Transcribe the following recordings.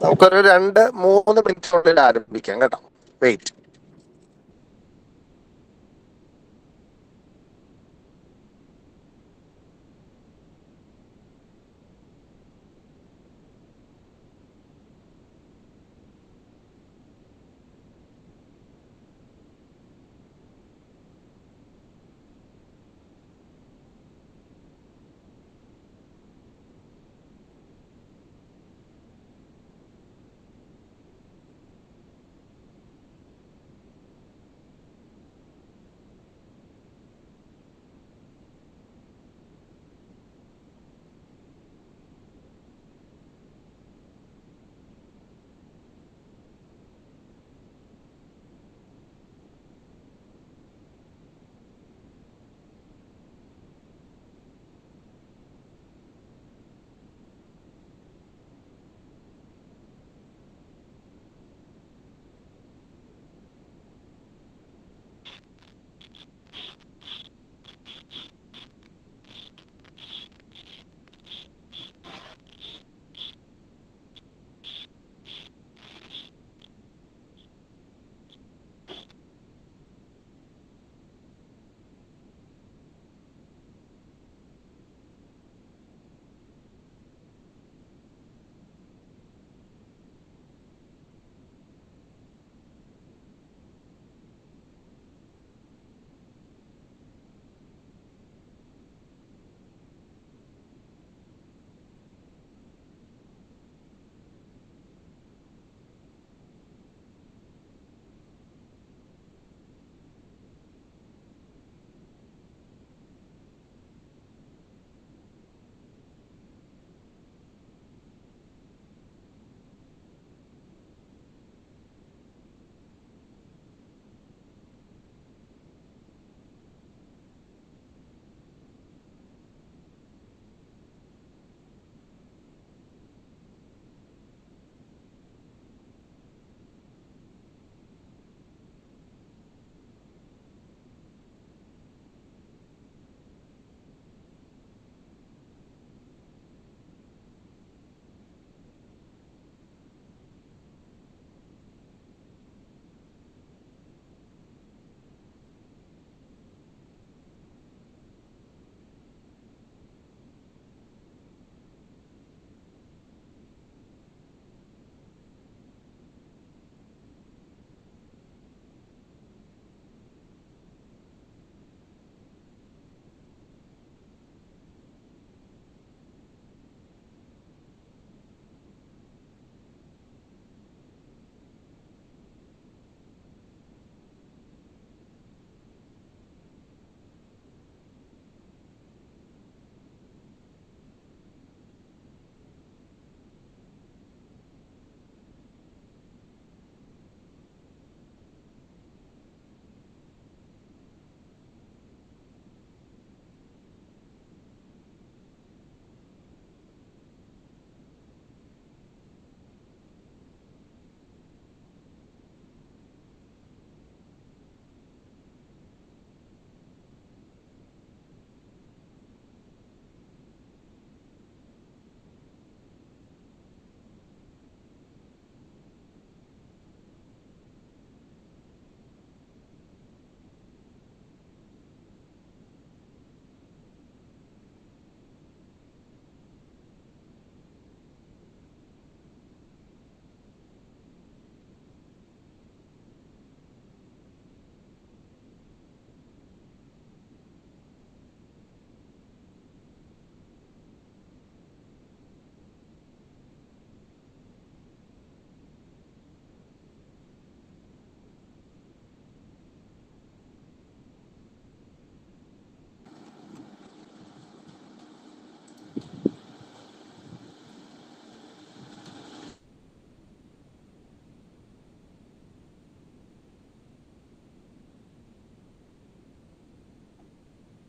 നമുക്കൊരു 2-3 മിനിറ്റിനുള്ളിൽ ആരംഭിക്കാം കേട്ടോ. Wait.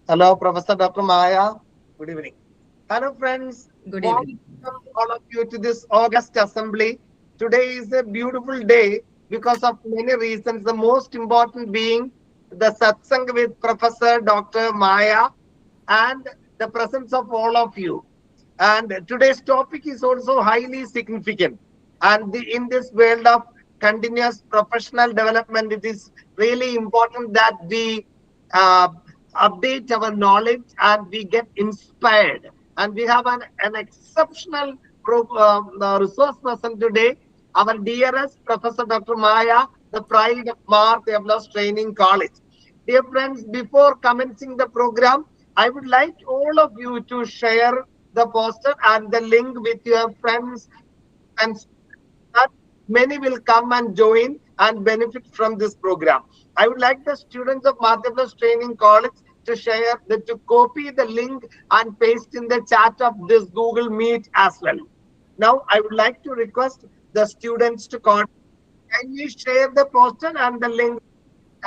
Hello, Professor Dr. Maya. Good evening. Hello, friends. Good evening. Welcome all of you to this August assembly. Today is a beautiful day because of many reasons. The most important being the satsang with Professor Dr. Maya and the presence of all of you. And today's topic is also highly significant. And in this world of continuous professional development, it is really important that we uh, update our knowledge and we get inspired. And we have an exceptional resource person today, our dearest Professor Dr. Maya, the pride of Mark Evlos Training College. Dear friends, before commencing the program, I would like all of you to share the poster and the link with your friends and that many will come and join and benefit from this program. I would like the students of Madhya Training College to to copy the link and paste in the chat of this Google Meet as well. Now, I would like to request the students to contact. Can you share the poster and the link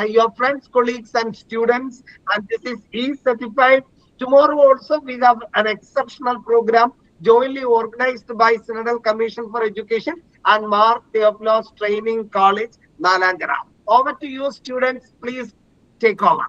your friends, colleagues, and students. And this is E-certified. Tomorrow also we have an exceptional program jointly organized by Synodal Commission for Education and Mark Theophilos Training College, Nalanjara. Over to you, students. Please take over.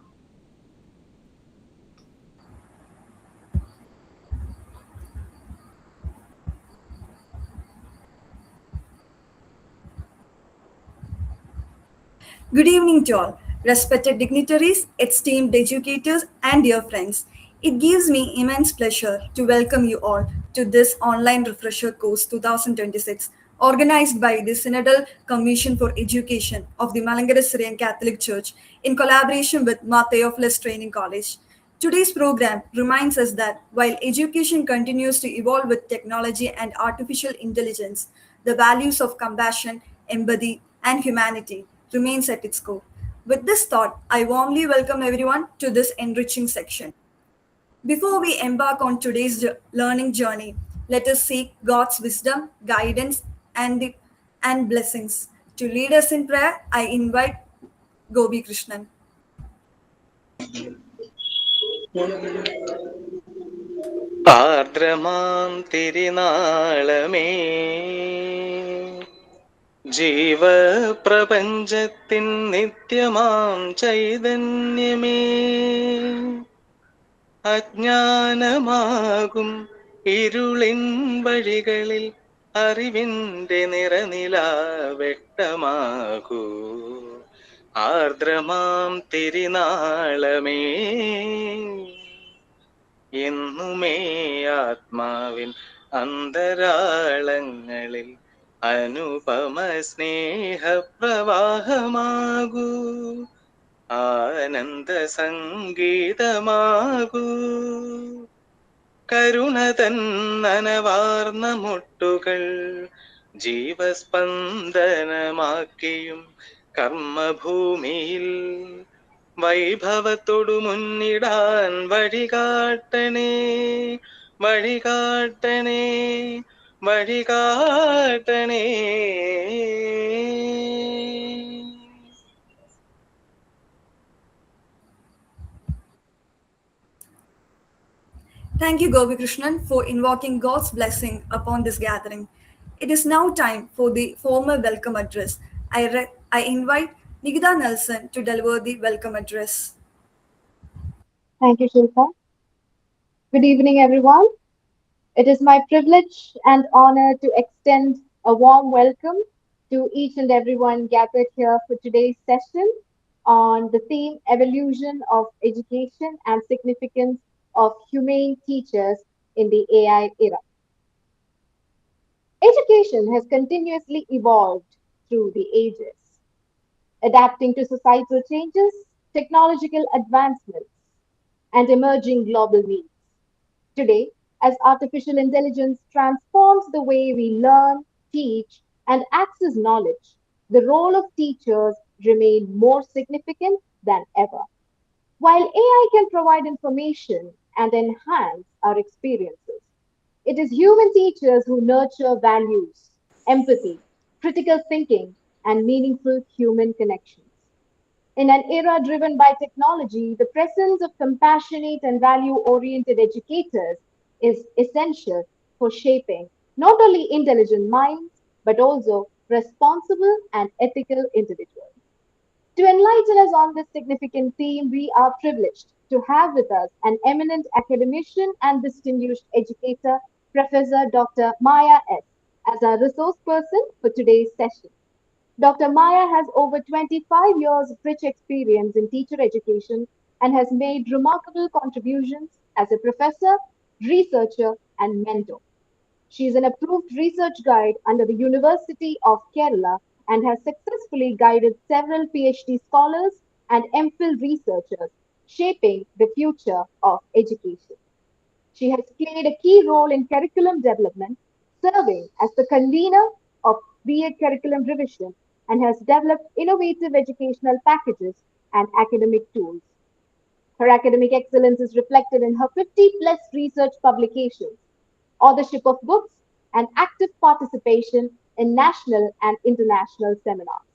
Good evening to all, respected dignitaries, esteemed educators, and dear friends. It gives me immense pleasure to welcome you all to this online refresher course 2026, organized by the Synodal Commission for Education of the Malankara Syrian Catholic Church in collaboration with Theophilus Training College. Today's program reminds us that while education continues to evolve with technology and artificial intelligence, the values of compassion, empathy, and humanity remains at its core. With this thought, I warmly welcome everyone to this enriching section. Before we embark on today's learning journey, let us seek God's wisdom, guidance, and blessings. To lead us in prayer, I invite Gobi Krishnan. ആർദ്രമാം തിരുനാളമേ ജീവപ്രപഞ്ചത്തിൻ നിത്യമാം ചൈതന്യമേ അജ്ഞാനമാകും ഇരുളിൻ വഴികളിൽ അറിവിൻ്റെ നിറനിലാവെട്ടമാകൂ ആർദ്രമാം തിരുനാളമേ എന്നുമേ ആത്മാവിൻ അന്തരാളങ്ങളിൽ അനുപമ സ്നേഹപ്രവാഹമാകൂ ആനന്ദ സംഗീതമാകൂ കരുണതൻ നനവാർന്ന മുട്ടുകൾ ജീവസ്പന്ദനമാക്കിയും കർമ്മഭൂമിയിൽ വൈഭവത്തോടു മുന്നിടാൻ വഴികാട്ടണേ വഴികാട്ടണേ വഴികാട്ടണേ. Thank you, Gopi Krishnan, for invoking God's blessing upon this gathering. It is now time for the formal welcome address. I invite Nigida Nelson to deliver the welcome address. Thank you, Shilpa. Good evening, everyone. It is my privilege and honor to extend a warm welcome to each and everyone gathered here for today's session on the theme Evolution of Education and Significance of Humane Teachers in the AI Era. Education has continuously evolved through the ages, adapting to societal changes, technological advancements, and emerging global needs. Today, as artificial intelligence transforms the way we learn, teach, and access knowledge, the role of teachers remains more significant than ever. While AI can provide information and enhance our experiences, it is human teachers who nurture values, empathy, critical thinking, and meaningful human connections. In an era driven by technology, the presence of compassionate and value oriented educators is essential for shaping not only intelligent minds, but also responsible and ethical individuals. To enlighten us on this significant theme, we are privileged to have with us an eminent academician and distinguished educator, Professor Dr. Maya S. as our resource person for today's session. Dr. Maya has over 25 years of rich experience in teacher education and has made remarkable contributions as a professor, researcher, and mentor. She is an approved research guide under the University of Kerala and has successfully guided several PhD scholars and MPhil researchers shaping the future of education. She has played a key role in curriculum development, serving as the convener of BEd curriculum revision and has developed innovative educational packages and academic tools. Her academic excellence is reflected in her 50 plus research publications, authorship of books, and active participation in national and international seminars.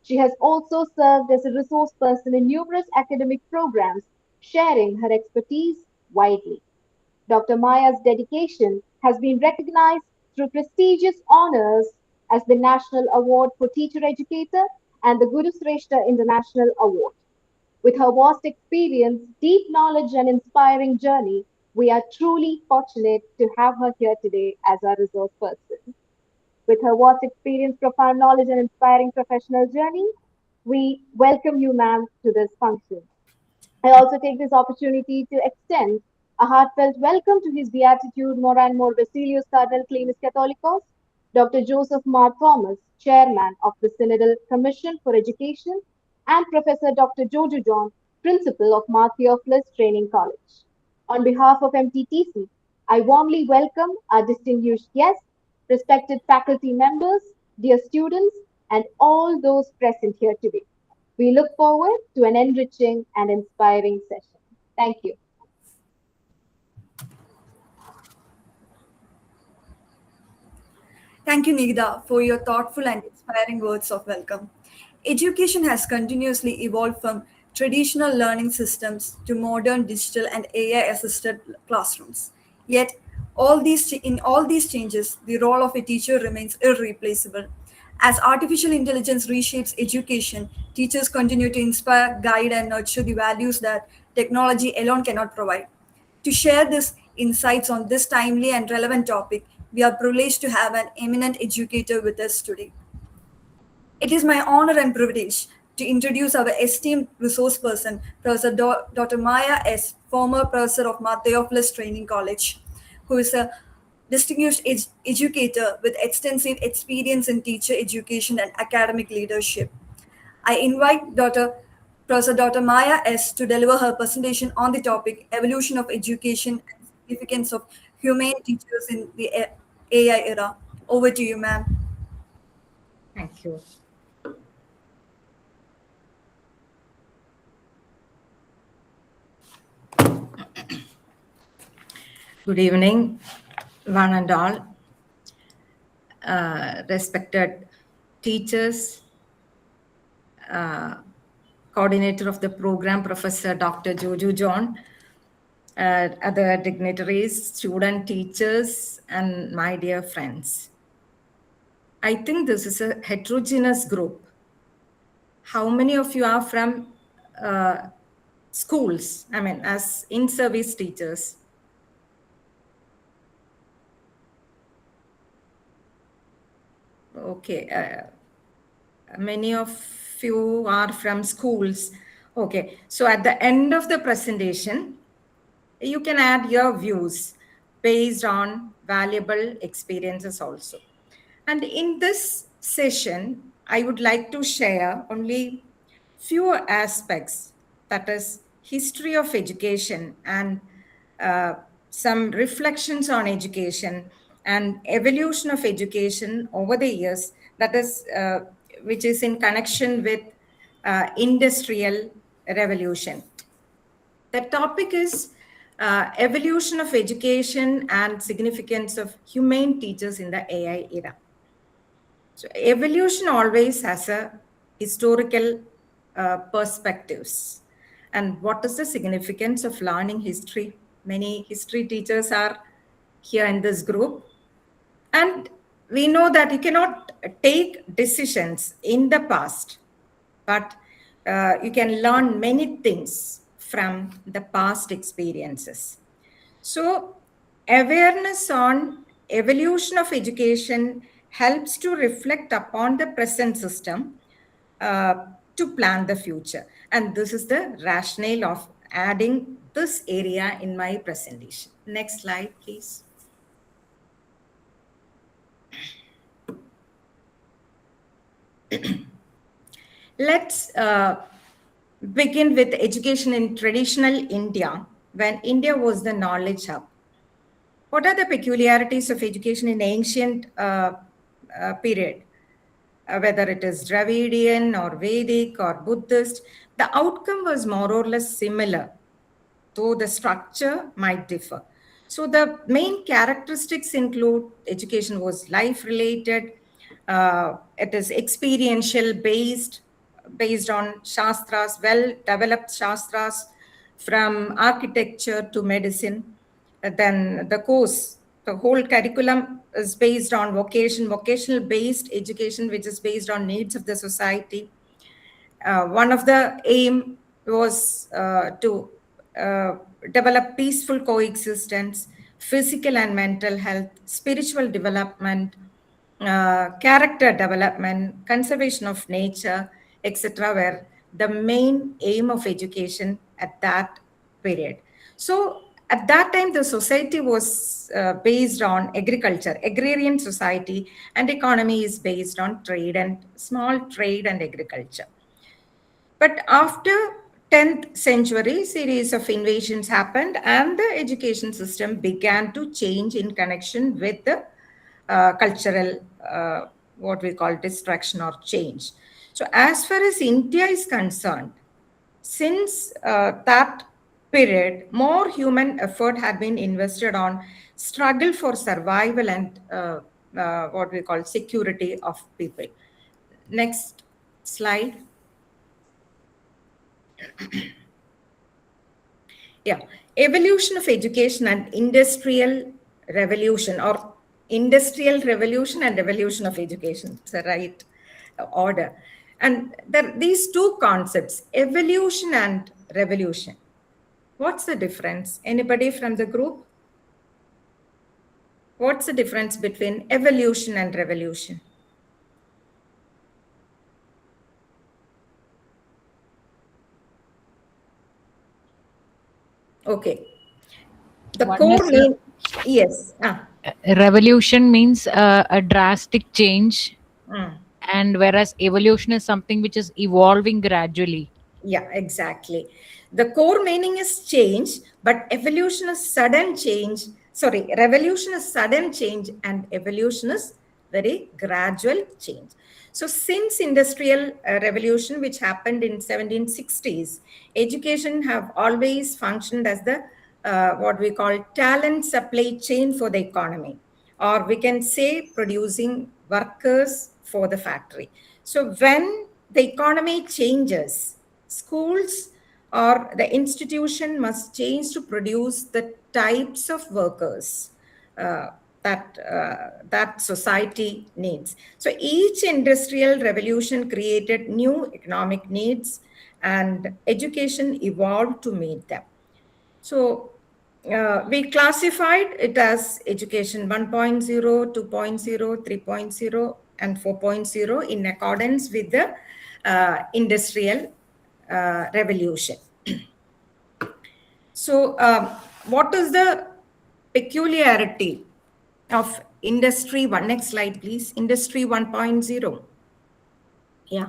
She has also served as a resource person in numerous academic programs, sharing her expertise widely. Dr. Maya's dedication has been recognized through prestigious honors as the National Award for Teacher Educator and the Guru Sreshta International Award. With her vast experience, deep knowledge, and inspiring journey, we are truly fortunate to have her here today as our resource person. With her vast experience, profound knowledge, and inspiring professional journey, we welcome you, ma'am, to this function. I also take this opportunity to extend a heartfelt welcome to His Beatitude More and More Basilius Cardinal Clemis Catholicos, Dr. Joseph Mar Thomas, Chairman of the Synodal Commission for Education, and Professor Dr. Jojo John, Principal of Mar Theophilus Training College. On behalf of MTTC, I warmly welcome our distinguished guests, respected faculty members, dear students, and all those present here today. We look forward to an enriching and inspiring session. Thank you. Thank you, Nigda, for your thoughtful and inspiring words of welcome. Education has continuously evolved from traditional learning systems to modern digital and AI assisted classrooms. Yet, in all these changes, the role of a teacher remains irreplaceable. As artificial intelligence reshapes education, teachers continue to inspire, guide, and nurture the values that technology alone cannot provide. To share this insights on this timely and relevant topic, we are privileged to have an eminent educator with us today. It is my honor and privilege to introduce our esteemed resource person, Professor Dr. Maya S., former professor of Mar Theophilus Training College, who is a distinguished educator with extensive experience in teacher education and academic leadership. I invite Professor Dr. Maya S. to deliver her presentation on the topic Evolution of Education and Significance of Humane Teachers in the AI Era. Over to you, ma'am. Thank you. Good evening, one and all. Respected teachers, coordinator of the program, Professor Dr. Jojo John, other dignitaries, student teachers, and my dear friends. I think this is a heterogeneous group. How many of you are from schools? I mean, as in-service teachers? Okay, many of you are from schools. Okay, so at the end of the presentation, you can add your views based on valuable experiences also. And in this session, I would like to share only few aspects, that is history of education and some reflections on education and evolution of education over the years, that is which is in connection with industrial revolution. The topic is evolution of education and significance of humane teachers in the AI era. So evolution always has a historical perspectives. And what is the significance of learning history? Many history teachers are here in this group. And we know that you cannot take decisions in the past, but you can learn many things from the past experiences. So awareness on evolution of education helps to reflect upon the present system uh, to plan the future. And this is the rationale of adding this area in my presentation. Next slide, please. Let's begin with education in traditional India, when India was the knowledge hub. What are the peculiarities of education in ancient period? Whether it is Dravidian or Vedic or Buddhist, the outcome was more or less similar, though the structure might differ. So the main characteristics include education was life related, it is experiential based on shastras, well developed shastras from architecture to medicine. Then the course, the whole curriculum is based on vocational based education, which is based on needs of the society. One of the aim was to uh, develop peaceful coexistence, physical and mental health, spiritual development, character development, conservation of nature, etc., were the main aim of education at that period. So at that time, the society was based on agriculture, agrarian society, and economy is based on trade and small trade and agriculture. But after 10th century, series of invasions happened and the education system began to change in connection with the cultural, what we call destruction or change. So as far as India is concerned, since that period, more human effort had been invested on struggle for survival and what we call security of people. Next slide. Yeah, evolution of education and industrial revolution and evolution of education. It's the right order. And there these two concepts, evolution and revolution. What's the difference? Anybody from the group? What's the difference between evolution and revolution? Okay. The One core is main, yes. revolution means a drastic change, Mm. and whereas evolution is something which is evolving gradually. Yeah, exactly. The core meaning is change, but evolution is sudden change. Sorry, revolution is sudden change and evolution is very gradual change. So since industrial revolution, which happened in 1760s, education have always functioned as the what we call talent supply chain for the economy, or we can say producing workers for the factory. So when the economy changes, schools or the institution must change to produce the types of workers that society needs. So each industrial revolution created new economic needs, and education evolved to meet them. So we classified it as education 1.0, 2.0, 3.0, and 4.0 in accordance with the industrial revolution. So what is the peculiarity of industry 1? Next slide, please. Industry 1.0. Yeah.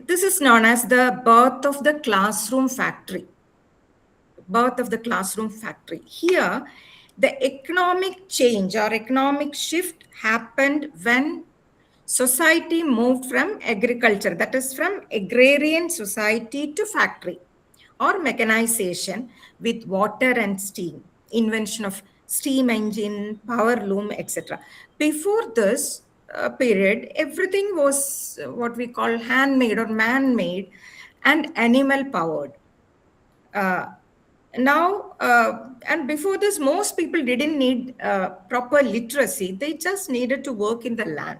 This is known as the birth of the classroom factory. Here, the economic change or economic shift happened when society moved from agriculture, that is from agrarian society, to factory or mechanization with water and steam, invention of steam engine, power loom, etc. Before this period, everything was what we call handmade or man-made and animal powered. Now and before this, most people didn't need proper literacy, they just needed to work in the land.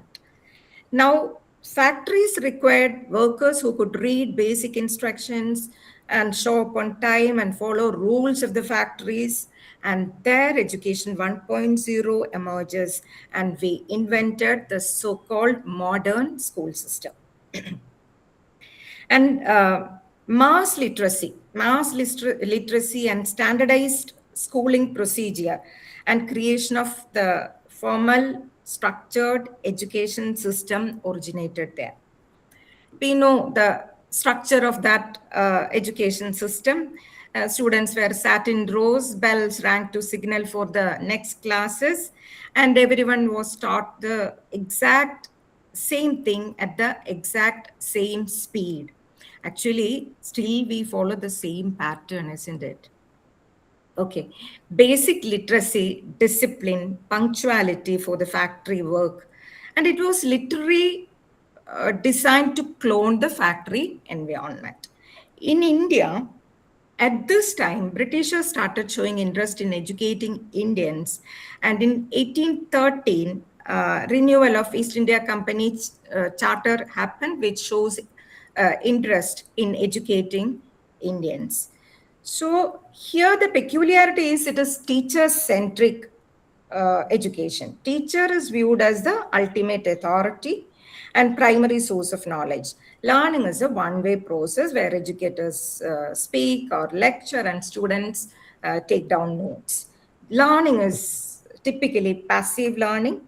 Now Factories required workers who could read basic instructions and show up on time and follow rules of the factories. And their education 1.0 emerges, and we invented the so called modern school system. And literacy and standardized schooling procedure and creation of the formal structured education system originated there. We know the structure of that education system. Students were sat in rows, bells rang to signal for the next classes, and everyone was taught the exact same thing at the exact same speed. Actually, still we follow the same pattern, isn't it? Okay. Basic literacy, discipline, punctuality for the factory work. And it was literally designed to clone the factory environment. In India, at this time, Britishers started showing interest in educating Indians, and in 1813, renewal of East India Company charter happened, which shows interest in educating Indians. So here the peculiarity is it is teacher-centric education. Teacher is viewed as the ultimate authority and primary source of knowledge. Learning is a one-way process where educators speak or lecture and students take down notes. Learning is typically passive learning.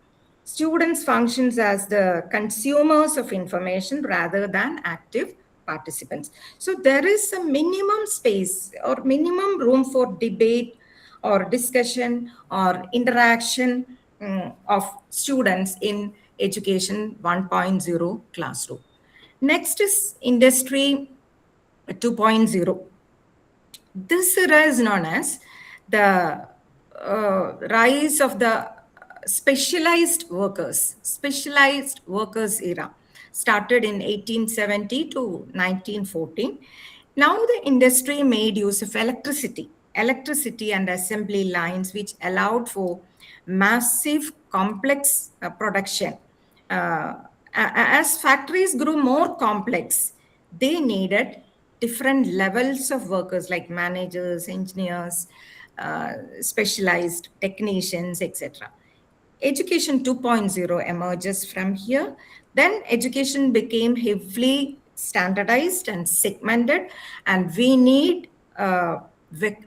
Students functions as the consumers of information rather than active participants. So there is a minimum space or minimum room for debate or discussion or interaction of students in education 1.0 classroom. Next is industry 2.0. This era is known as the rise of the specialized workers era, started in 1870 to 1914. Now the industry made use of electricity and assembly lines, which allowed for massive complex production. As factories grew more complex, they needed different levels of workers like managers, engineers, specialized technicians, etc. Education 2.0 emerges from here. Then education became heavily standardized and segmented, and we need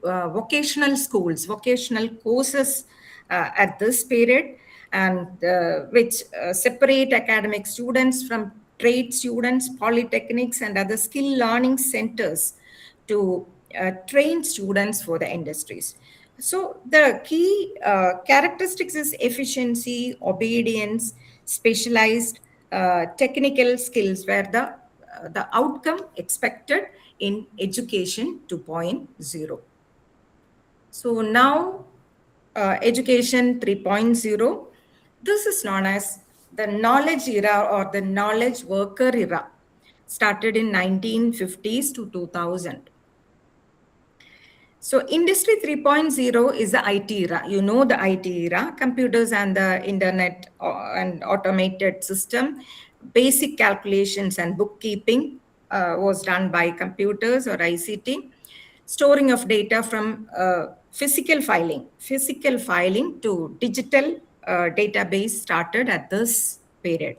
vocational schools, vocational courses at this period, and which separate academic students from trade students, polytechnics, and other skill learning centers to train students for the industries. So the key characteristics is efficiency, obedience, specialized technical skills were the outcome expected in education 2.0. So now education 3.0, this is known as the knowledge era or the knowledge worker era, started in 1950s to 2000. So industry 3.0 is the IT era. You know the IT era, computers and the internet and automated system, basic calculations and bookkeeping was done by computers or ICT, storing of data from physical filing to digital database started at this period.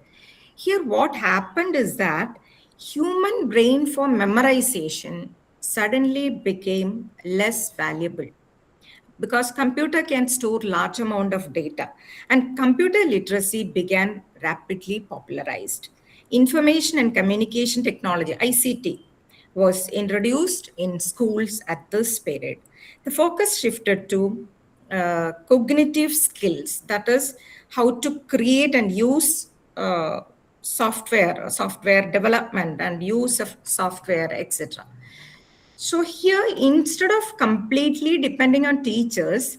Here what happened is that human brain for memorization suddenly became less valuable because computer can store large amount of data, and computer literacy began rapidly popularized. Information and communication technology, ICT, was introduced in schools at this period. The focus shifted to cognitive skills, that is how to create and use software development and use of software, etc. So here, instead of completely depending on teachers,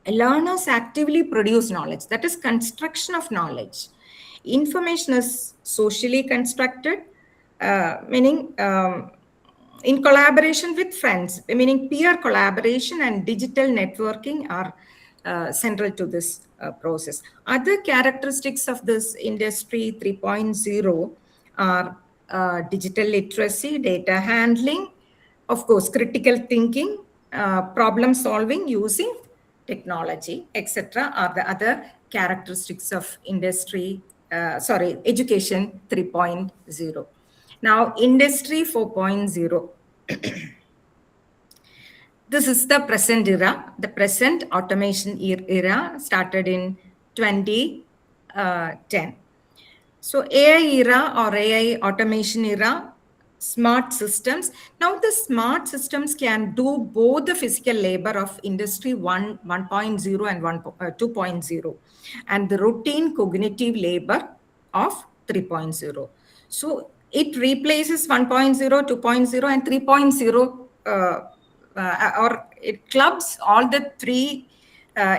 learners actively produce knowledge. That is construction of knowledge. Information is socially constructed, meaning in collaboration with friends, meaning peer collaboration and digital networking are central to this process. Other characteristics of this industry 3.0 are digital literacy, data handling, of course, critical thinking, problem solving using technology, etc., are the other characteristics of education 3.0. Now, industry 4.0. This is the present era. The present automation era started in 2010. So AI era or AI automation era, smart systems. Now the smart systems can do both the physical labor of industry 1.0 and 2.0 and the routine cognitive labor of 3.0. So it replaces 1.0, 2.0 and 3.0 or it clubs all the three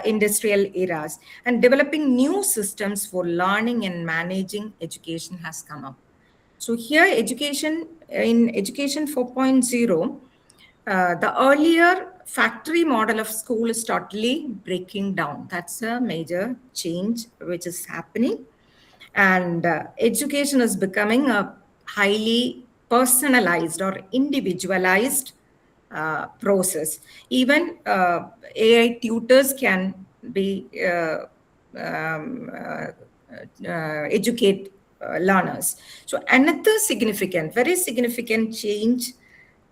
industrial eras, and developing new systems for learning and managing education has come up. So here education 4.0, the earlier factory model of school is totally breaking down. That's a major change which is happening. And education is becoming a highly personalized or individualized process. Even AI tutors can be educate learners. So another significant, very significant change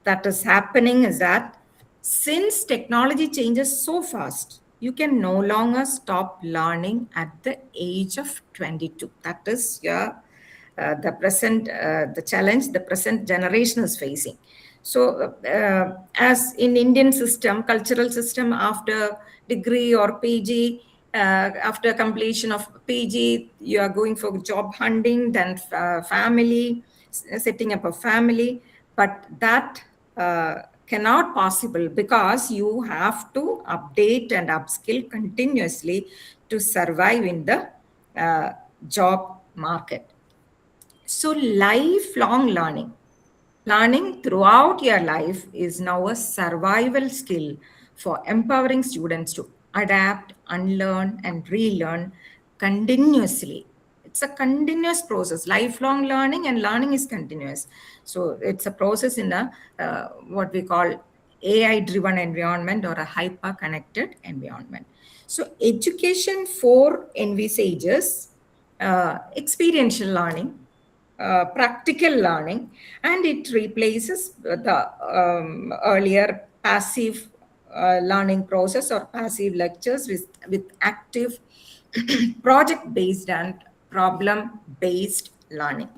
that is happening is that since technology changes so fast, you can no longer stop learning at the age of 22. That is the present, the challenge the present generation is facing. So as in Indian system, cultural system, after degree or PG, after completion of PG, you are going for job hunting, then family, setting up a family. But that cannot possible because you have to update and upskill continuously to survive in the job market. So lifelong learning throughout your life is now a survival skill for empowering students to adapt, unlearn, and relearn continuously. It's a continuous process. Lifelong learning and learning is continuous. So it's a process in a what we call AI driven environment or a hyper connected environment. So education for envisages experiential learning, practical learning, and it replaces the earlier passive learning process or passive lectures with active project based and problem based learning.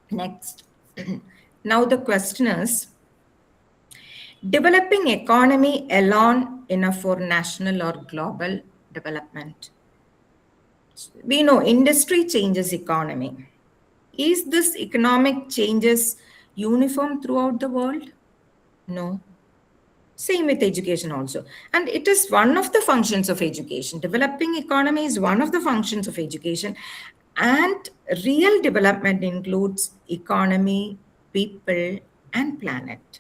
Next. Now the question is, developing economy alone enough for national or global development? We know industry changes economy. Is this economic changes uniform throughout the world? No. Same with education also. And it is one of the functions of education. Developing economy is one of the functions of education. And real development includes economy, people, and planet.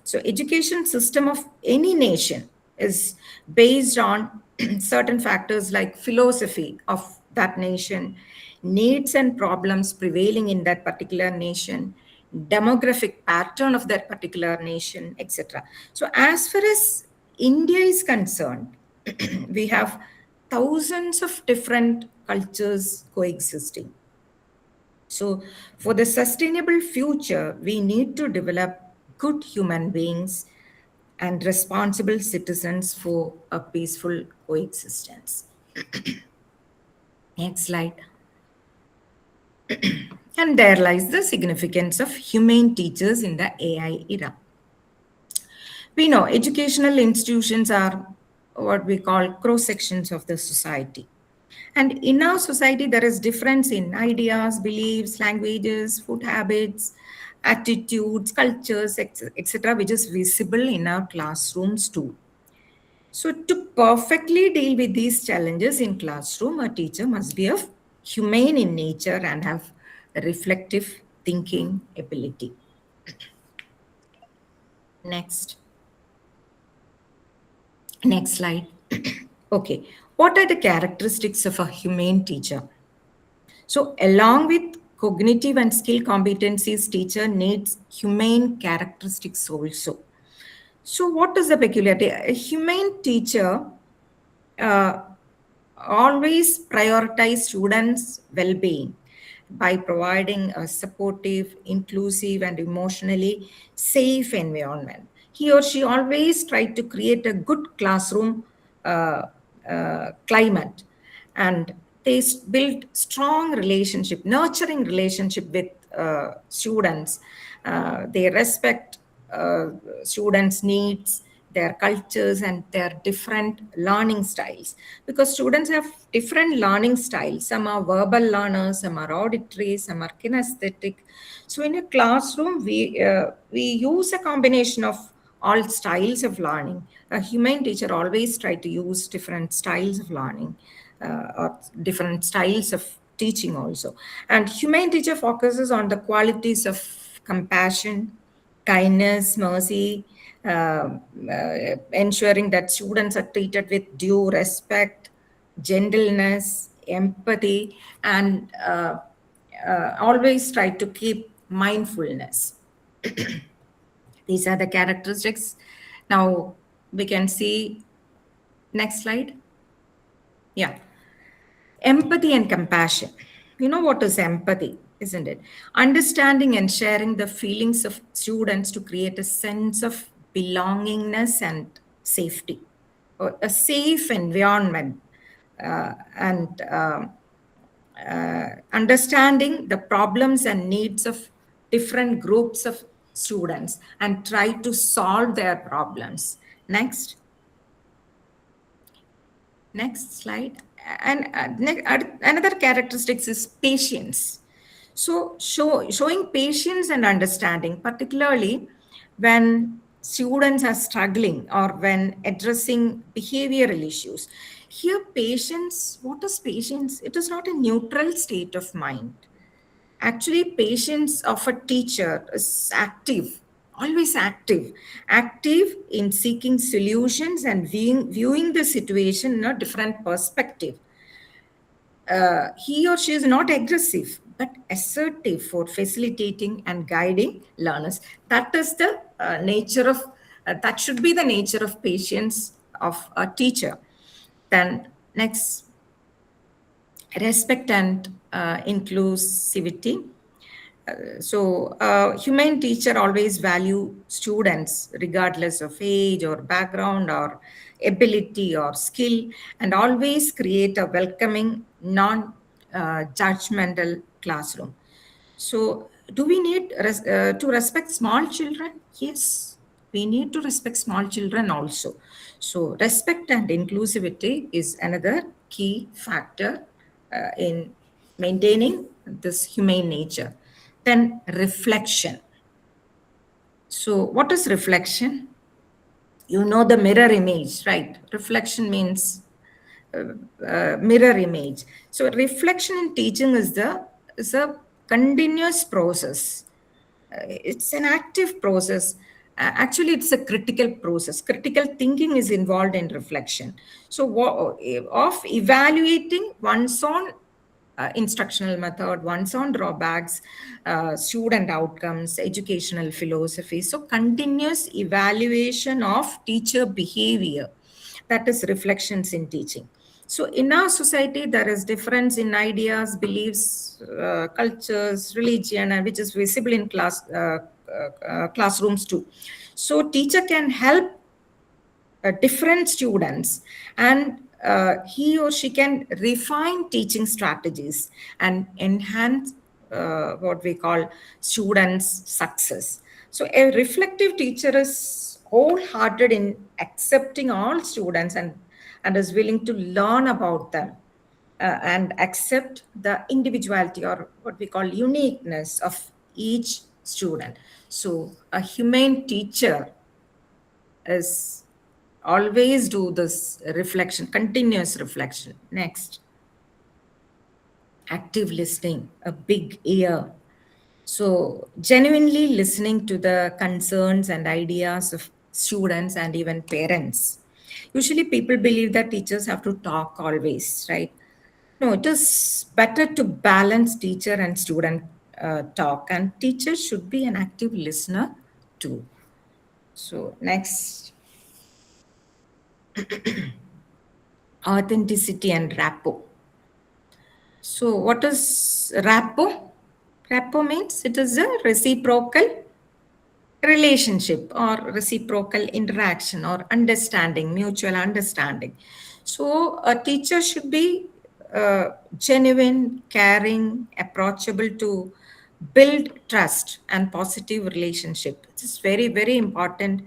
So education system of any nation is based on certain factors like philosophy of that nation, needs and problems prevailing in that particular nation, demographic pattern of that particular nation, etc. So as far as India is concerned, we have thousands of different cultures coexisting. So, for the sustainable future, we need to develop good human beings and responsible citizens for a peaceful coexistence. Next slide. And there lies the significance of humane teachers in the AI era. We know educational institutions are what we call cross sections of the society. And in our society, there is difference in ideas, beliefs, languages, food habits, attitudes, cultures, etc., which is visible in our classrooms too. So to perfectly deal with these challenges in classroom, a teacher must be of humane in nature and have a reflective thinking ability. Next. Next slide. Okay, what are the characteristics of a humane teacher? So, along with cognitive and skill competencies, teacher needs humane characteristics also. So, what is the peculiarity? A humane teacher uh, always prioritize students' well-being by providing a supportive, inclusive, and emotionally safe environment. He or she always try to create a good classroom climate, and they build strong relationship, nurturing relationship with students. They respect uh, students' needs, their cultures, and their different learning styles. Because students have different learning styles. Some are verbal learners, some are auditory, some are kinesthetic. So in a classroom, we use a combination of all styles of learning. A humane teacher always try to use different styles of learning, or different styles of teaching also. And humane teacher focuses on the qualities of compassion, kindness, mercy, ensuring that students are treated with due respect, gentleness, empathy, and always try to keep mindfulness. These are the characteristics. Now we can see next slide. Yeah. Empathy and compassion. You know what is empathy, isn't it? Understanding and sharing the feelings of students to create a sense of belongingness and safety, or a safe environment, and understanding the problems and needs of different groups of students and try to solve their problems. Next slide. And another characteristics is patience. So showing patience and understanding, particularly when students are struggling or when addressing behavioral issues. Here, patience, what is patience? It is not a neutral state of mind. Actually, patience of a teacher is active, always active in seeking solutions and viewing the situation in a different perspective. He or she is not aggressive but assertive for facilitating and guiding learners. That is the nature of that should be the nature of patience of a teacher. Then next, respect and inclusivity. Humane teacher always value students regardless of age or background or ability or skill, and always create a welcoming, non-judgmental classroom. So, do we need to respect small children? Yes, we need to respect small children also. So, respect and inclusivity is another key factor in maintaining this humane nature. Then, reflection. So, what is reflection? You know the mirror image, right? Reflection means mirror image. So reflection in teaching is a continuous process. It's an active process. Actually, it's a critical process. Critical thinking is involved in reflection. So, of evaluating one's own instructional method, one's own drawbacks, student outcomes, educational philosophy. So, continuous evaluation of teacher behavior. That is reflections in teaching. So, in our society, there is difference in ideas, beliefs, cultures, religion, and which is visible in classrooms too. So, teacher can help different students, and he or she can refine teaching strategies and enhance what we call students' success. So, a reflective teacher is wholehearted in accepting all students and is willing to learn about them and accept the individuality or what we call uniqueness of each student. So, a humane teacher is always do this reflection, continuous reflection. Next, active listening, a big ear. So, genuinely listening to the concerns and ideas of students and even parents. Usually people believe that teachers have to talk always, right? No, it is better to balance teacher and student talk, and teacher should be an active listener too. So next, authenticity and rapport. So what is rapport? Rapport means it is a reciprocal relationship or reciprocal interaction or understanding, mutual understanding. So a teacher should be genuine, caring, approachable to build trust and positive relationship. This is very, very important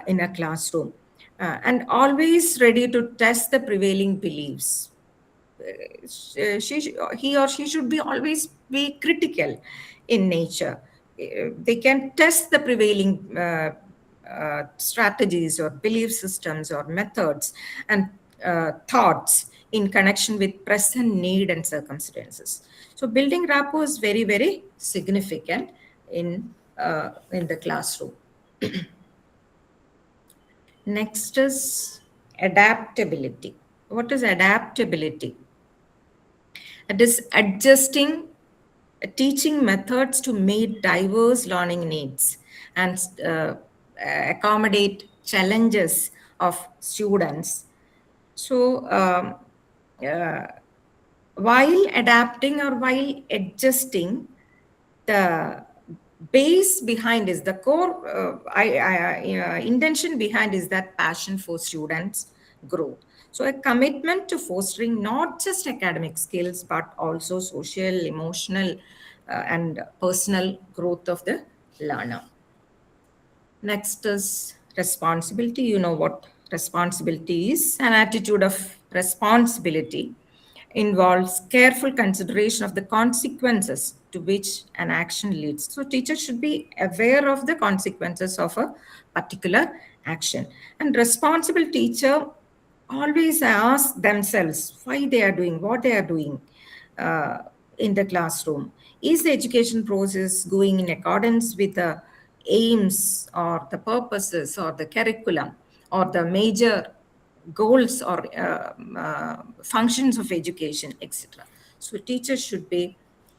in a classroom. And always ready to test the prevailing beliefs. He or she should be always be critical in nature. They can test the prevailing strategies or belief systems or methods and thoughts in connection with present need and circumstances. So building rapport is very, very significant in the classroom. Next is adaptability. What is adaptability? It is adjusting teaching methods to meet diverse learning needs and accommodate challenges of students. So, uh, while adapting or while adjusting, the base behind is the core intention behind is that passion for students growth. So a commitment to fostering not just academic skills but also social, emotional, and personal growth of the learner. Next is responsibility. You know what responsibility is. An attitude of responsibility involves careful consideration of the consequences to which an action leads. So teachers should be aware of the consequences of a particular action. And responsible teacher always ask themselves why they are doing what they are doing uh, in the classroom. Is the education process going in accordance with the aims or the purposes or the curriculum or the major goals or functions of education, etc. So teachers should be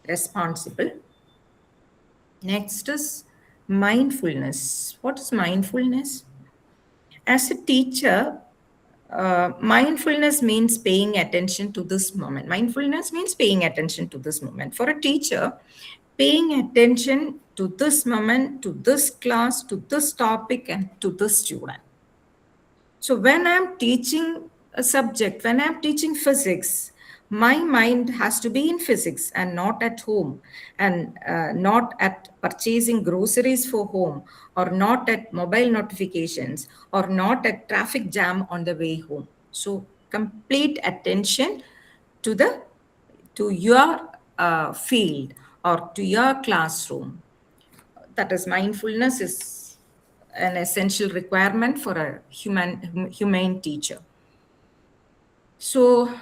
responsible. Next is mindfulness. What is mindfulness? As a teacher, mindfulness means paying attention to this moment. Mindfulness means paying attention to this moment. For a teacher, paying attention to this moment, to this class, to this topic, and to this student. So when I'm teaching a subject, when I'm teaching physics, my mind has to be in physics and not at home, and not at purchasing groceries for home, or not at mobile notifications, or not at traffic jam on the way home. So complete attention to the to your field or to your classroom. That is, mindfulness is an essential requirement for a humane teacher. So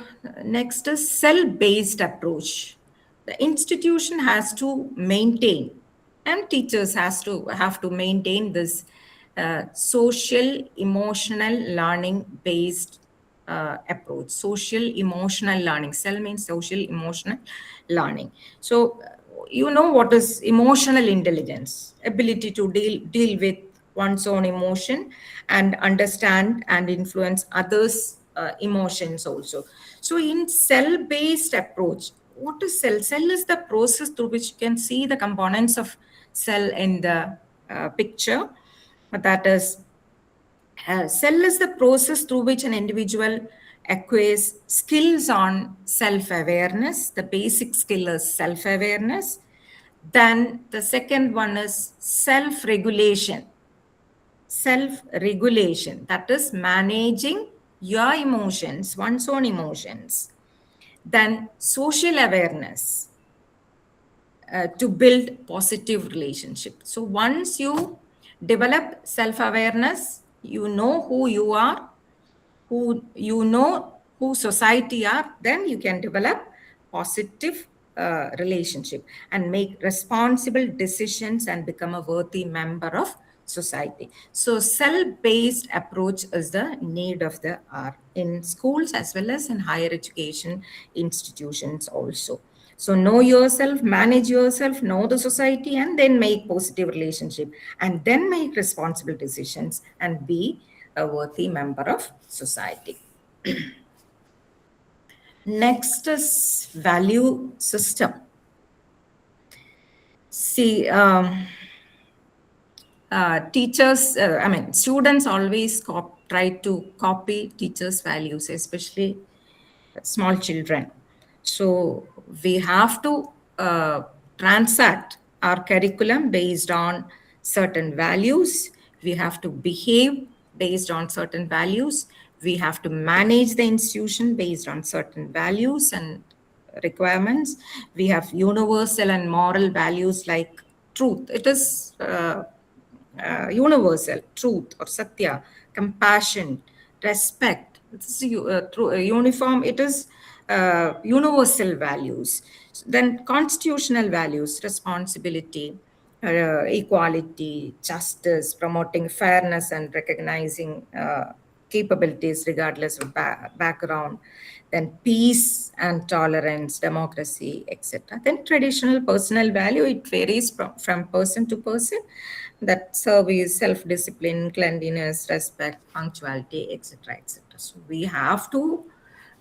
next is cell-based approach. The institution has to maintain, and teachers have to maintain this social emotional learning based approach. Social emotional learning. Cell means social emotional learning. So you know what is emotional intelligence? Ability to deal with one's own emotion and understand and influence others' emotions also. So in cell-based approach, what is cell? Cell is the process through which you can see the components of cell in the picture. That is, cell is the process through which an individual acquires skills on self-awareness. The basic skill is self-awareness. Then the second one is self-regulation. Self-regulation, that is managing your emotions, one's own emotions. Then social awareness, to build positive relationship. So once you develop self-awareness, you know who you are, who you know who society are, then you can develop positive relationship and make responsible decisions and become a worthy member of society. So self-based approach is the need of the hour in schools as well as in higher education institutions also. So know yourself, manage yourself, know the society, and then make positive relationship, and then make responsible decisions and be a worthy member of society. Next is value system. See, teachers, I mean, students always try to copy teachers' values, especially small children. So we have to transact our curriculum based on certain values. We have to behave based on certain values. We have to manage the institution based on certain values and requirements. We have universal and moral values like truth. It is universal truth or satya, compassion, respect. It's uniform. It is universal values. Then constitutional values, responsibility, equality, justice, promoting fairness and recognizing capabilities regardless of background, then peace and tolerance, democracy, etc. Then traditional personal value, it varies from person to person, that service, self-discipline, cleanliness, respect, punctuality, etc., etc. So we have to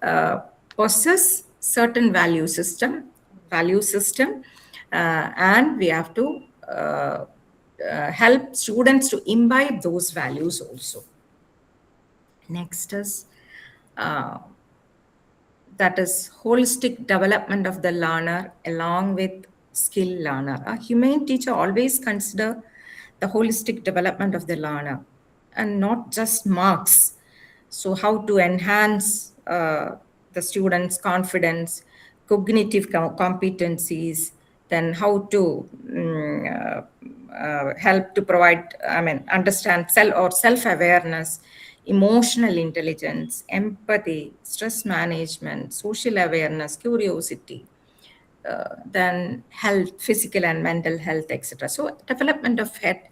uh, possess certain value system, and we have to help students to imbibe those values also. Next is uh, that is holistic development of the learner along with skill learner. A humane teacher always consider the holistic development of the learner and not just marks. So how to enhance the students' confidence, cognitive competencies, then how to help to provide, I mean, understand self-awareness, emotional intelligence, empathy, stress management, social awareness, curiosity, then health, physical and mental health, etc. So development of head,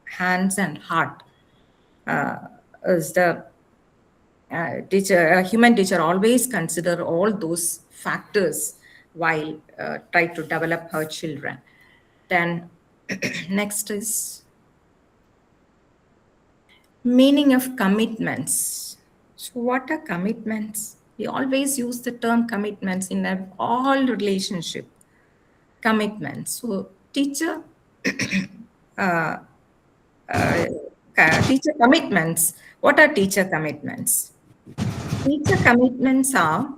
hands, and heart uh, is the teacher, a human teacher always consider all those factors while try to develop her children. Then next is meaning of commitments. So what are commitments? We always use the term commitments in all relationship. Commitments. So teacher, uh, uh, teacher commitments. What are teacher commitments? Teacher commitments are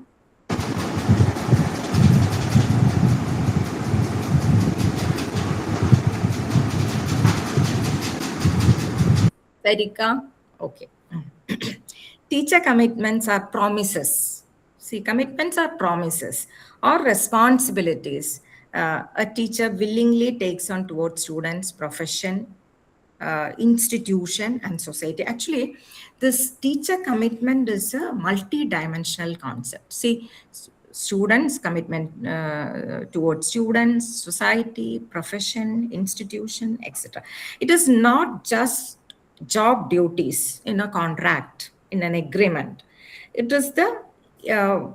Sarika. Okay. Teacher commitments are promises. See, commitments are promises or responsibilities a teacher willingly takes on towards students' profession, institution, and society. Actually, this teacher commitment is a multi-dimensional concept. See, students' commitment towards students, society, profession, institution, etc. It is not just job duties in a contract, in an agreement. It is the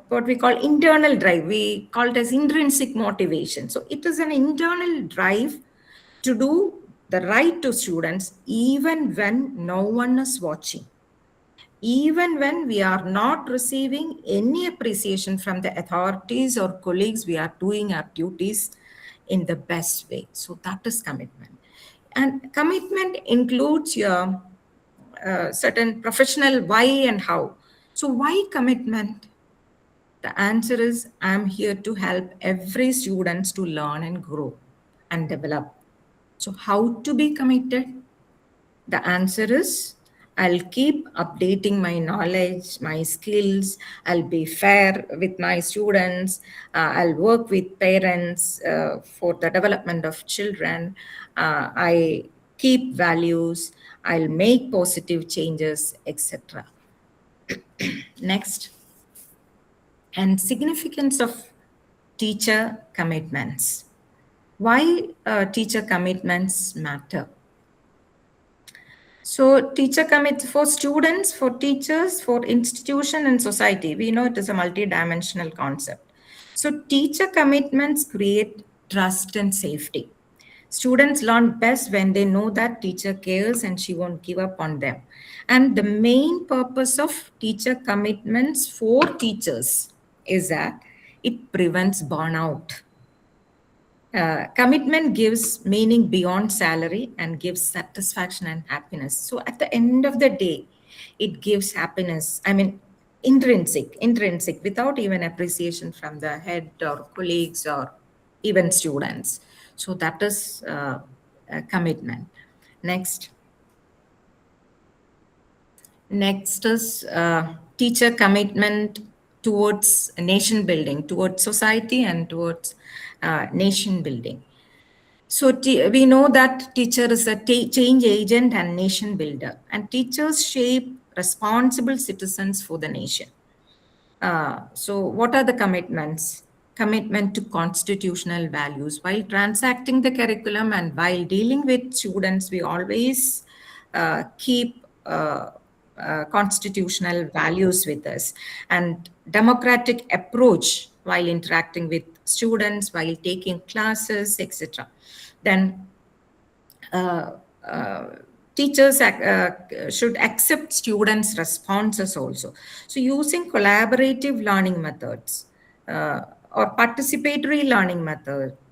what we call internal drive. We call it as intrinsic motivation. So it is an internal drive to do the right to students even when no one is watching, even when we are not receiving any appreciation from the authorities or colleagues. We are doing our duties in the best way. So that is commitment. And commitment includes your certain professional why and how. So why commitment? The answer is I'm here to help every student to learn and grow and develop. So how to be committed? The answer is I'll keep updating my knowledge, my skills. I'll be fair with my students. I'll work with parents for the development of children. I keep values. I'll make positive changes, etc. Next, and significance of teacher commitments. Why teacher commitments matter? So teacher commits for students, for teachers, for institution and society. We know it is a multi-dimensional concept. So teacher commitments create trust and safety. Students learn best when they know that teacher cares and she won't give up on them. And the main purpose of teacher commitments for teachers is that it prevents burnout. Commitment gives meaning beyond salary and gives satisfaction and happiness. So at the end of the day, it gives happiness. I mean, intrinsic, without even appreciation from the head or colleagues or even students. So that is a commitment. Next. Next is teacher commitment towards nation building, towards society and towards nation building. So we know that teacher is a change agent and nation builder, and teachers shape responsible citizens for the nation. So what are the commitments? Commitment to constitutional values. While transacting the curriculum and while dealing with students, we always keep constitutional values with us, and democratic approach while interacting with students, while taking classes, etc. Then uh, uh, teachers should accept students' responses also. So, using collaborative learning methods or participatory learning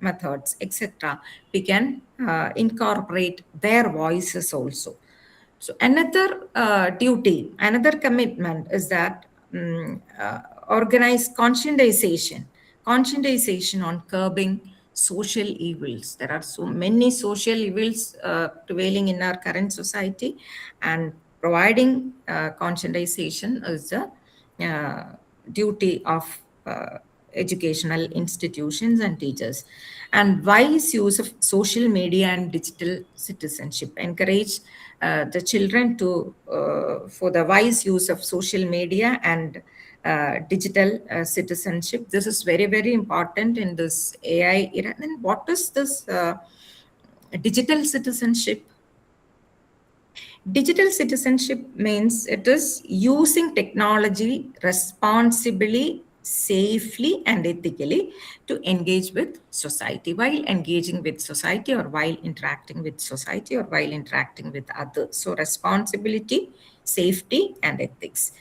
methods, etc., we can incorporate their voices also. So another duty, another commitment is that organize conscientization on curbing social evils. There are so many social evils prevailing in our current society, and providing conscientization is the duty of educational institutions and teachers. And wise use of social media and digital citizenship. Encourage the children to for the wise use of social media and digital citizenship. This is very, very important in this AI era. And what is this digital citizenship? Digital citizenship means it is using technology responsibly, safely, and ethically to engage with society. While engaging with society, or while interacting with society, or while interacting with others. So, responsibility, safety, and ethics.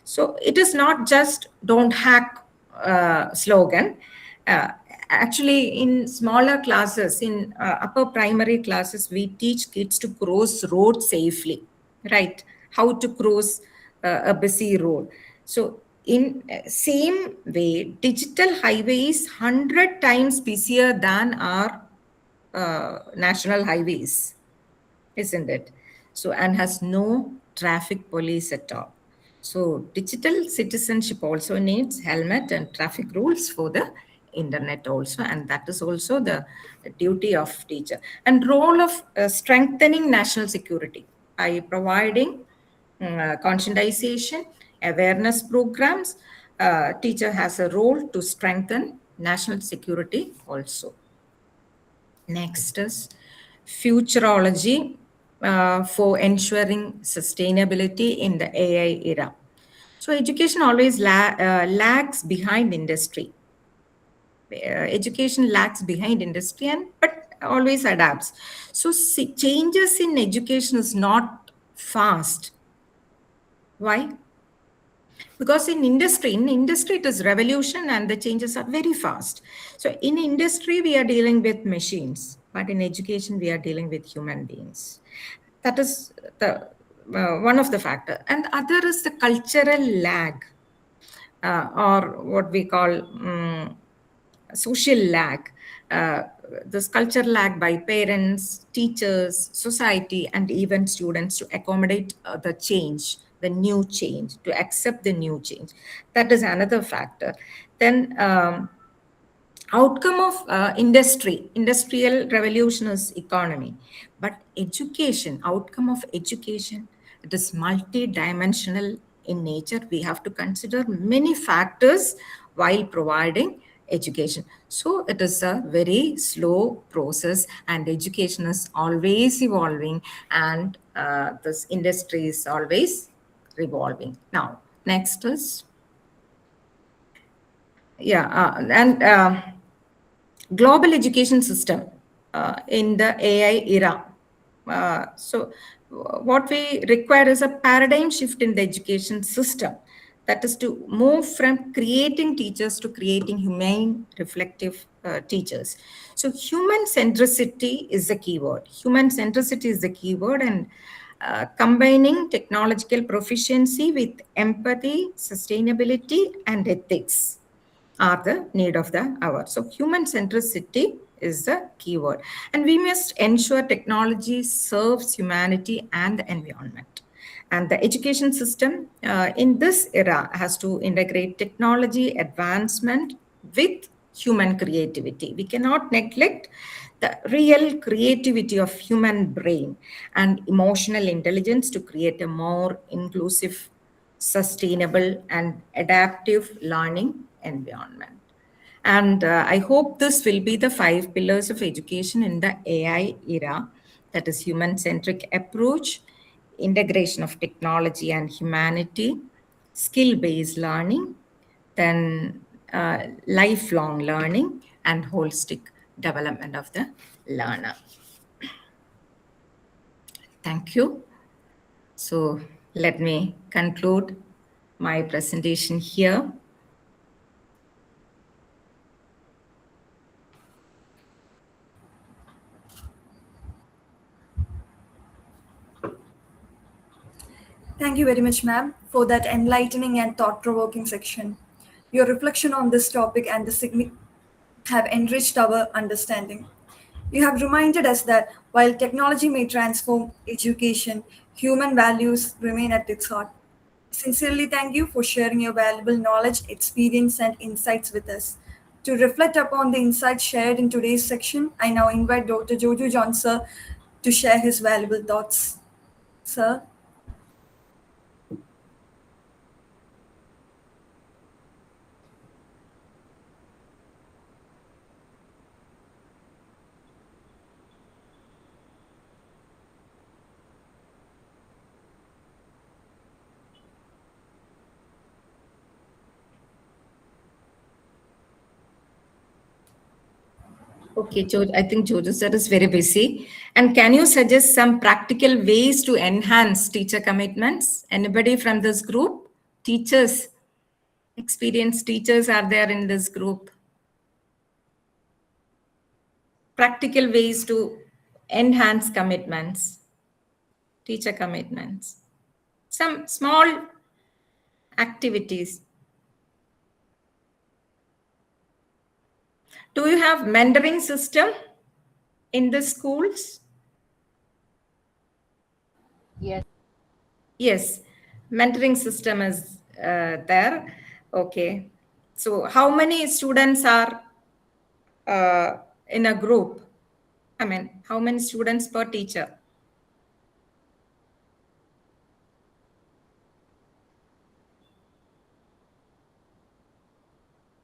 So, it is not just don't hack slogan. Uh, Actually, in smaller classes, in upper primary classes, we teach kids to cross road safely, right? How to cross a busy road. So in same way, digital highway is 100 times busier than our national highways, isn't it? So, and has no traffic police at all. So, digital citizenship also needs helmet and traffic rules for the internet also, and that is also the duty of teacher. And role of strengthening national security by providing conscientization, awareness programs. Teacher has a role to strengthen national security also. Next is futurology for ensuring sustainability in the AI era. So education always lags behind industry. Education lags behind industry, and but always adapts. So changes in education is not fast. Why? Because in industry it is revolution and the changes are very fast. So in industry we are dealing with machines, but in education we are dealing with human beings. That is the one of the factor. And other is the cultural lag, or what we call social lag. uh, this culture lag by parents, teachers, society, and even students to accommodate the change, the new change, to accept the new change. That is another factor. Then outcome of industrial revolution is economy, but education, outcome of education, it is multi-dimensional in nature. We have to consider many factors while providing education. So it is a very slow process, and education is always evolving, and this industry is always revolving. Now, next is, yeah, and global education system in the AI era. What we require is a paradigm shift in the education system. That is to move from creating teachers to creating humane, reflective teachers. So, human centricity is the keyword. Human centricity is the keyword, and combining technological proficiency with empathy, sustainability, and ethics are the need of the hour. So human centricity is the keyword. And we must ensure technology serves humanity and the environment. And the education system in this era has to integrate technology advancement with human creativity. We cannot neglect the real creativity of human brain and emotional intelligence to create a more inclusive, sustainable, and adaptive learning environment. And I hope this will be the 5 pillars of education in the AI era, that is human centric approach, integration of technology and humanity, skill based learning, then lifelong learning, and holistic development of the learner. Thank you. So let me conclude my presentation here. Thank you very much, ma'am, for that enlightening and thought-provoking section. Your reflection on this topic and the have enriched our understanding. You have reminded us that while technology may transform education, human values remain at its heart. Sincerely thank you for sharing your valuable knowledge, experience, and insights with us. To reflect upon the insights shared in today's section, I now invite Dr. Jojo John, sir, to share his valuable thoughts. Sir? Okay, I think Jojo sir is very busy. And can you suggest some practical ways to enhance teacher commitments? Anybody from this group? Teachers, experienced teachers are there in this group. Practical ways to enhance commitments, teacher commitments. Some small activities. Do you have mentoring system in the schools? Yes. Yes, mentoring system is there. Okay. So how many students are in a group? I mean, how many students per teacher?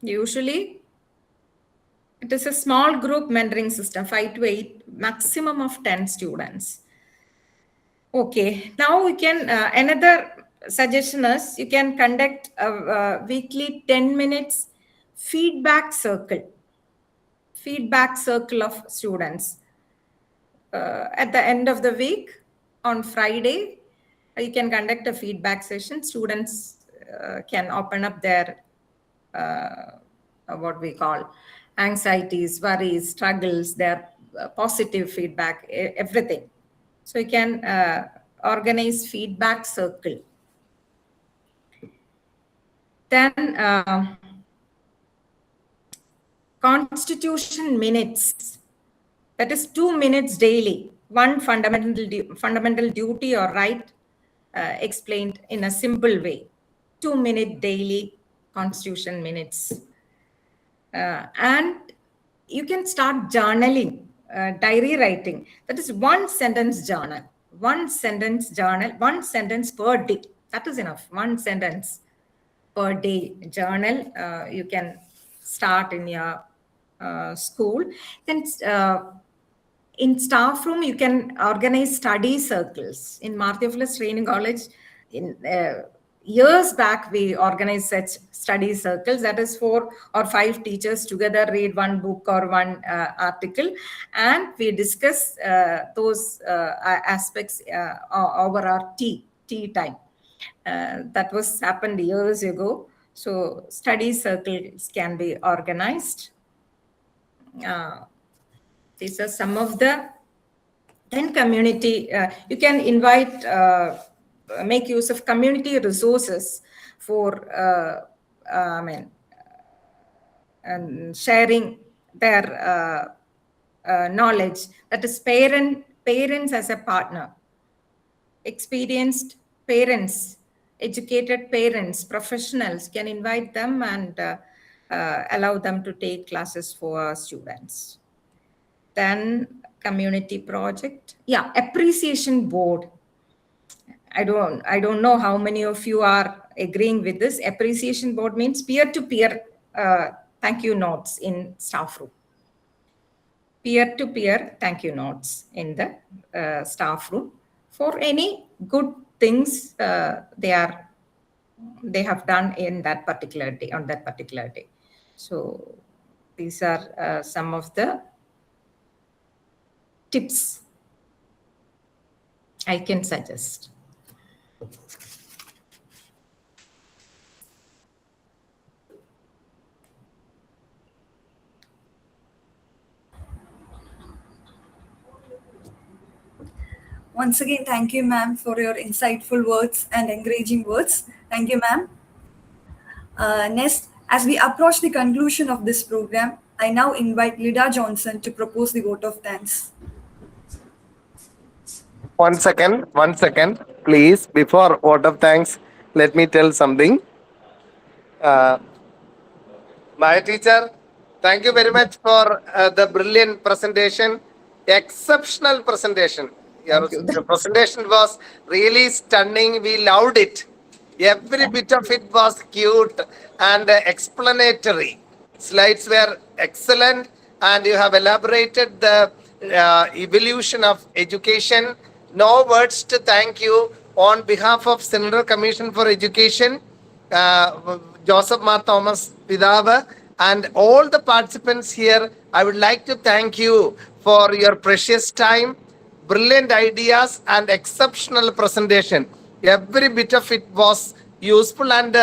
Usually, it is a small group mentoring system, 5 to 8, maximum of 10 students. Okay, now we can, another suggestion is you can conduct a weekly 10 minutes feedback circle of students. At the end of the week, on Friday, you can conduct a feedback session. Students can open up their what we call anxieties, worries, struggles, their positive feedback, everything. So you can organize feedback circle. Then constitution minutes, that is 2 minutes daily, one fundamental duty or right explained in a simple way. 2-minute daily constitution minutes. And you can start journaling, diary writing. That is one sentence journal, one sentence per day. That is enough. One sentence per day journal you can start in your school. Then in staff room, you can organize study circles. In Martha Training College, in years back, we organized such study circles. That is 4 or 5 teachers together read one book or one article, and we discuss those aspects over our tea time. That was happened years ago. So study circles can be organized. These are some of the. Then community, you can invite, make use of community resources for, and sharing their knowledge. That is parents as a partner, experienced parents, educated parents, professionals can invite them and allow them to take classes for our students. Then community project, appreciation board. I don't know how many of you are agreeing with this. Appreciation board means peer-to-peer thank you notes in staff room. Peer-to-peer thank you notes in the staff room for any good things they have done in that particular day, on that particular day. So these are some of the tips I can suggest. Once again, thank you, ma'am, for your insightful words and encouraging words. Thank you, ma'am. Next, as we approach the conclusion of this program, I now invite Lida Johnson to propose the vote of thanks. 1 second, please. Before vote of thanks, let me tell something. My teacher, thank you very much for the brilliant presentation, exceptional presentation. Your presentation was really stunning. We loved it. Every bit of it was cute and explanatory. Slides were excellent, and you have elaborated the evolution of education. No words to thank you on behalf of Central Commission for Education, Joseph Ma Thomas Pidava, and all the participants here. I would like to thank you for your precious time, brilliant ideas, and exceptional presentation. Every bit of it was useful, and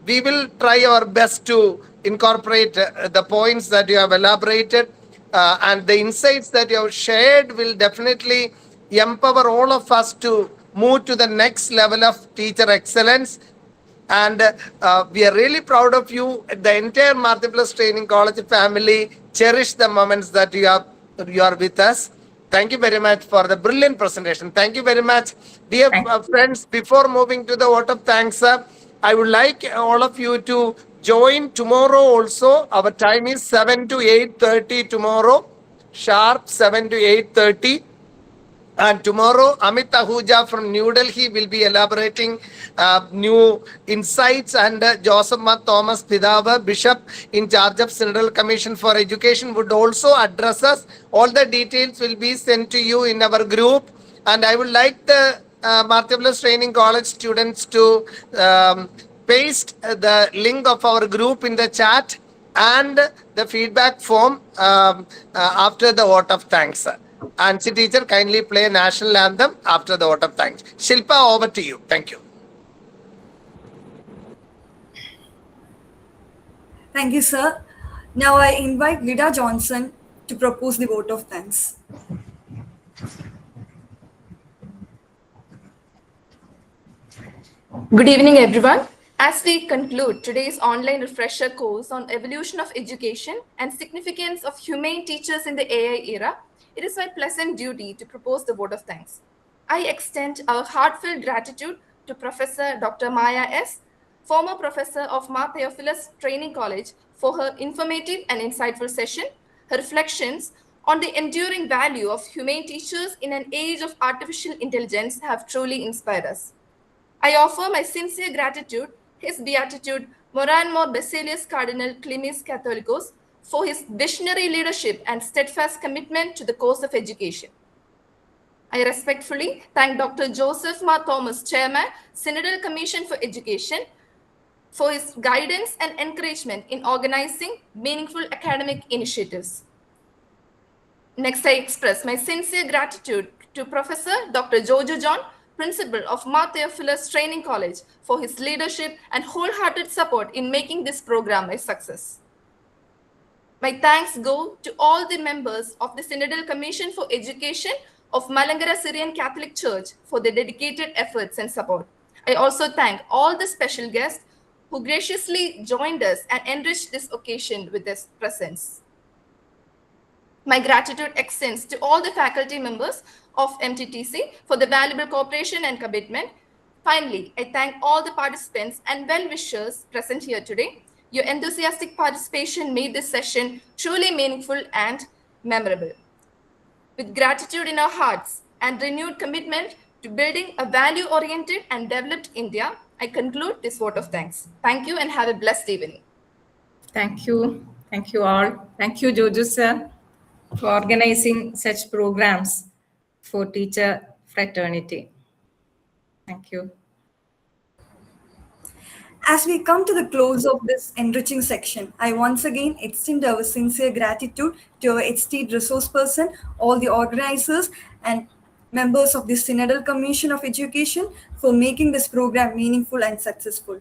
we will try our best to incorporate the points that you have elaborated, and the insights that you have shared will definitely empower all of us to move to the next level of teacher excellence. And we are really proud of you. The entire Martha Training College family cherish the moments that you are with us. Thank you very much for the brilliant presentation. Thank you very much. Dear friends, before moving to the vote of thanks, I would like all of you to join tomorrow also. Our time is 7 to 8:30 tomorrow, sharp 7 to 8:30. And tomorrow, Amit Ahuja from New Delhi will be elaborating new insights, and Joseph Ma Thomas Pidava, Bishop in charge of Central Commission for Education, would also address us. All the details will be sent to you in our group, and I would like the Martha Training College students to paste the link of our group in the chat and the feedback form after the vote of thanks. And teacher, kindly play national anthem after the vote of thanks. Shilpa, over to you. Thank you. Thank you, sir. Now I invite Lida Johnson to propose the vote of thanks. Good evening, everyone. As we conclude today's online refresher course on evolution of education and significance of humane teachers in the AI era, it is my pleasant duty to propose the vote of thanks. I extend our heartfelt gratitude to Professor Dr. Maya S., former professor of Ma Theophilus Training College, for her informative and insightful session. Her reflections on the enduring value of humane teachers in an age of artificial intelligence have truly inspired us. I offer my sincere gratitude, His Beatitude more and more Basilius Cardinal Climis Catholicos for his visionary leadership and steadfast commitment to the cause of education. I respectfully thank Dr. Joseph Ma Thomas, Chairman, Synodal Commission for Education, for his guidance and encouragement in organizing meaningful academic initiatives. Next, I express my sincere gratitude to Professor Dr. Jojo John, Principal of Ma Theophilus Training College, for his leadership and wholehearted support in making this program a success. My thanks go to all the members of the Synodal Commission for Education of Malangara Syrian Catholic Church for their dedicated efforts and support. I also thank all the special guests who graciously joined us and enriched this occasion with their presence. My gratitude extends to all the faculty members of MTTC for the valuable cooperation and commitment. Finally, I thank all the participants and well-wishers present here today. Your enthusiastic participation made this session truly meaningful and memorable. With gratitude in our hearts and renewed commitment to building a value-oriented and developed India, I conclude this vote of thanks. Thank you and have a blessed evening. Thank you. Thank you all. Thank you, Jojo sir, for organizing such programs for teacher fraternity. Thank you. As we come to the close of this enriching section, I once again extend our sincere gratitude to our esteemed resource person, all the organizers and members of the Synodal Commission of Education for making this program meaningful and successful.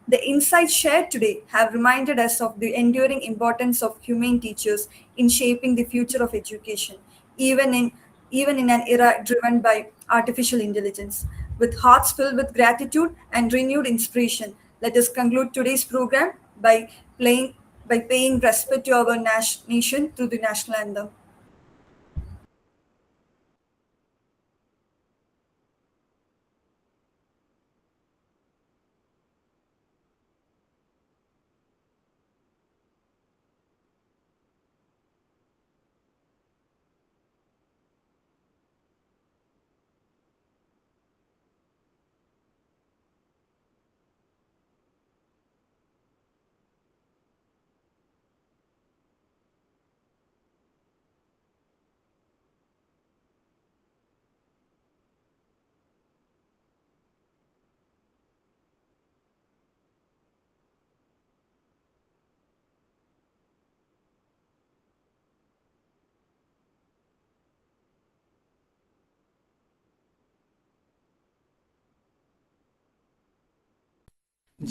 The insights shared today have reminded us of the enduring importance of humane teachers in shaping the future of education, even in an era driven by artificial intelligence. With hearts filled with gratitude and renewed inspiration, let us conclude today's program by paying respect to our nation through the national anthem.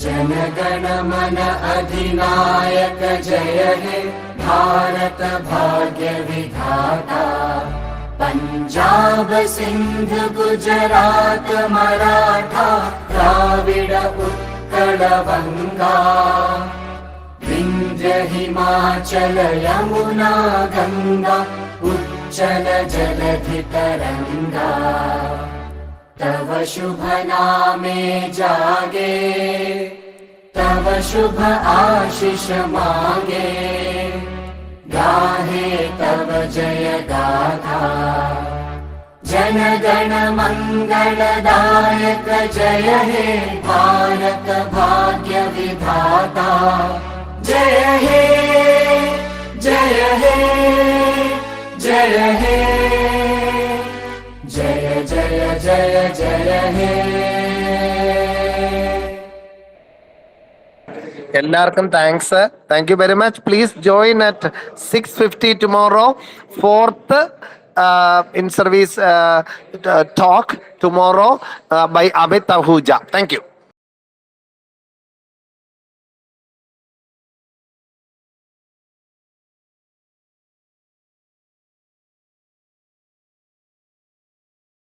जनगण मन अधिनायक जय हे भारत भाग्य विधाता पंजाब सिंध गुजरात मराठा द्राविड उत्कल बंगा विंध्य हिमाचल यमुना गंगा उच्चल जलधि तरंगा तव शुभ नामे जागे तव शुभ आशीष मांगे गाहे तव जय गाथा जन गण मंगलदायक जय हे भारत भाग्य विधाता जय हे जय हे जय हे जय जय जय जय हे എല്ലാവർക്കും thanks. Thank you very much. Please join at 6:50 tomorrow. Fourth in service talk tomorrow by Amit Ahuja. Thank you.